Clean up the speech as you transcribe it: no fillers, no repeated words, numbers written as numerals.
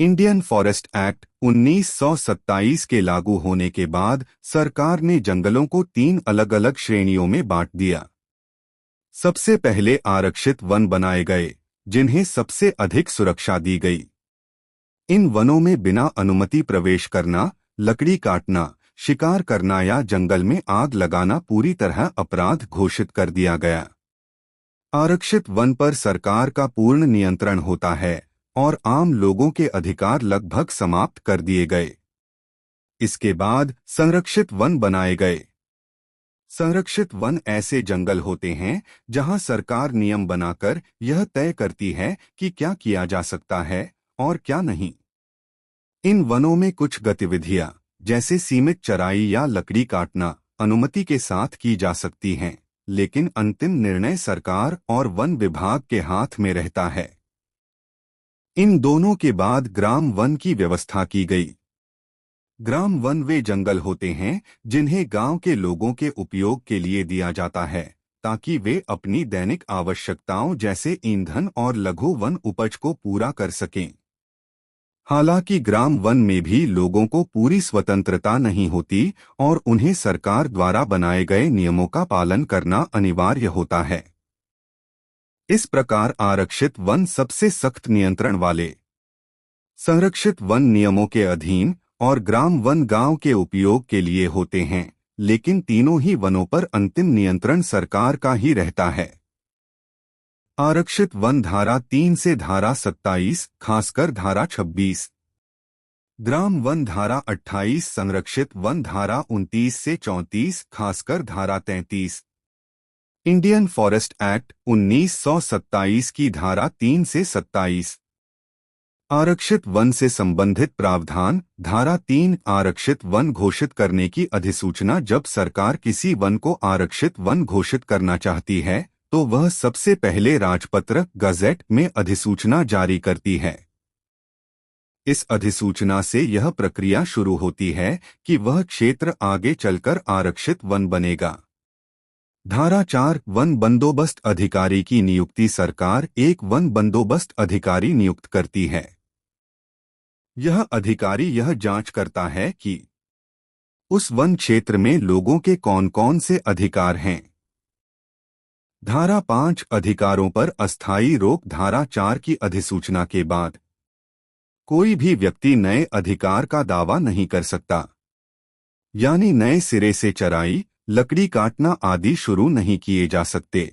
Indian forest act 1927 के लागू होने के बाद सरकार ने जंगलों को 3 अलग अलग श्रेणियों में बांट दिया। सबसे पहले आरक्षित वन बनाए गए, जिन्हें सबसे अधिक सुरक्षा दी गई। इन वनों में बिना अनुमति प्रवेश करना, लकड़ी काटना, शिकार करना या जंगल में आग लगाना पूरी तरह अपराध घोषित कर दिया गया। आरक्षित वन पर सरकार का पूर्ण नियंत्रण होता है और आम लोगों के अधिकार लगभग समाप्त कर दिए गए। इसके बाद संरक्षित वन बनाए गए। संरक्षित वन ऐसे जंगल होते हैं जहां सरकार नियम बनाकर यह तय करती है कि क्या किया जा सकता है और क्या नहीं। इन वनों में कुछ गतिविधियां, जैसे सीमित चराई या लकड़ी काटना, अनुमति के साथ की जा सकती हैं, लेकिन अंतिम निर्णय सरकार और वन विभाग के हाथ में रहता है। इन दोनों के बाद ग्राम वन की व्यवस्था की गई। ग्राम वन वे जंगल होते हैं जिन्हें गांव के लोगों के उपयोग के लिए दिया जाता है, ताकि वे अपनी दैनिक आवश्यकताओं जैसे ईंधन और लघु वन उपज को पूरा कर सकें। हालांकि ग्राम वन में भी लोगों को पूरी स्वतंत्रता नहीं होती और उन्हें सरकार द्वारा बनाए गए नियमों का पालन करना अनिवार्य होता है। इस प्रकार आरक्षित वन सबसे सख्त नियंत्रण वाले, संरक्षित वन नियमों के अधीन और ग्राम वन गांव के उपयोग के लिए होते हैं, लेकिन तीनों ही वनों पर अंतिम नियंत्रण सरकार का ही रहता है। आरक्षित वन धारा 3 से धारा 27, खासकर धारा 26। ग्राम वन धारा 28, संरक्षित वन धारा 29 से 34, खासकर धारा 33। इंडियन फॉरेस्ट एक्ट 1927 की धारा 3 से 27। आरक्षित वन से संबंधित प्रावधान। धारा 3, आरक्षित वन घोषित करने की अधिसूचना। जब सरकार किसी वन को आरक्षित वन घोषित करना चाहती है तो वह सबसे पहले राजपत्र गजेट में अधिसूचना जारी करती है। इस अधिसूचना से यह प्रक्रिया शुरू होती है कि वह क्षेत्र आगे चलकर आरक्षित वन बनेगा। धारा 4, वन बंदोबस्त अधिकारी की नियुक्ति। सरकार एक वन बंदोबस्त अधिकारी नियुक्त करती है। यह अधिकारी यह जांच करता है कि उस वन क्षेत्र में लोगों के कौन कौन से अधिकार हैं। धारा 5, अधिकारों पर अस्थायी रोक। धारा 4 की अधिसूचना के बाद कोई भी व्यक्ति नए अधिकार का दावा नहीं कर सकता, यानी नए सिरे से चराई, लकड़ी काटना आदि शुरू नहीं किए जा सकते।